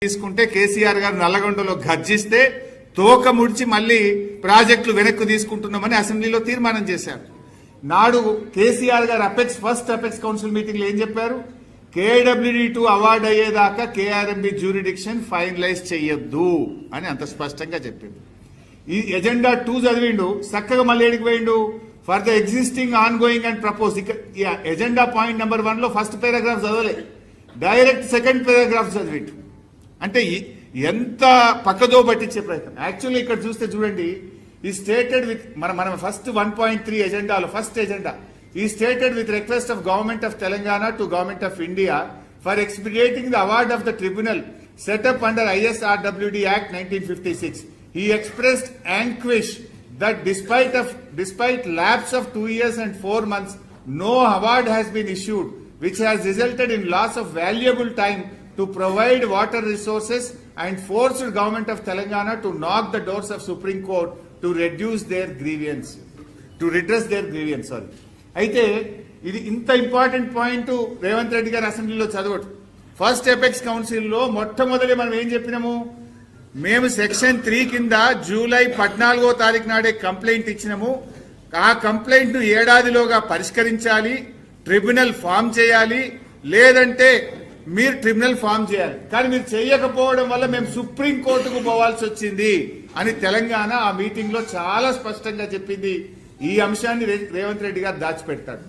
తీసుకుంటే కేసీఆర్ గారు నల్లగొండలో గర్జిస్తే తోక ముడిచి మళ్ళీ ప్రాజెక్టులు వెనక్కు తీసుకుంటున్నామని అసెంబ్లీలో తీర్మానం చేశారు. నాడు కేసీఆర్ గారు ఫస్ట్ అపెక్స్ కౌన్సిల్ మీటింగ్ లో ఏం చెప్పారు? KWD2 అవార్డు అయ్యేదాకా KRMB జ్యూరిడిక్షన్ ఫైనలైజ్ చెయ్యొద్దు అని అంత స్పష్టంగా చెప్పింది. ఈ ఎజెండా 2 చదివిండు, చక్కగా మళ్ళీ ఏడికి పోయిండు? For the existing ongoing and propose. Agenda point number 1 లో ఫస్ట్ పారాగ్రాఫ్ చదవలే, డైరెక్ట్ సెకండ్ పారాగ్రాఫ్ చదివిండు. అంటే ఎంత పక్కదో పట్టించే ప్రయత్నం. యాక్చువల్లీ ఇక్కడ చూస్తే చూడండి, ఈ స్టేటెడ్ విత్ మన ఫస్ట్ 1.3 ఎజెండాలో ఫస్ట్ ఎజెండా ఈ stated with request of government of Telangana to government of India for expediting the award of the tribunal setup under ISRWD Act 1956. He expressed anguish that despite lapse of 2 years and 4 months, no award has been issued, which has resulted in loss of valuable time to provide water resources and forced government of Telangana to knock the doors of Supreme Court to redress their grievance. అయితే ఇది ఇంత important point Revanth Reddy గారు అసెంబ్లీలో చదవడు. First apex కౌన్సిల్లో మొట్టమొదటి మనం ఏం చెప్పినాము? మేము సెక్షన్ 3 కింద జూలై 14వ తారీఖు నాడే కంప్లైంట్ ఇచ్చినాము. ఆ కంప్లైంట్ ను ఏడాదిలోగా పరిష్కరించాలి, ట్రిబ్యునల్ ఫామ్ చేయాలి, లేదంటే మీరు ట్రిబ్యునల్ ఫామ్ చేయాలి. కానీ మీరు చేయకపోవడం వల్ల మేము సుప్రీం కోర్టుకు పోవాల్సి వచ్చింది అని తెలంగాణ ఆ మీటింగ్ లో చాలా స్పష్టంగా చెప్పింది. ఈ అంశాన్ని రేవంత్ రెడ్డి గారు దాచిపెడతాడు.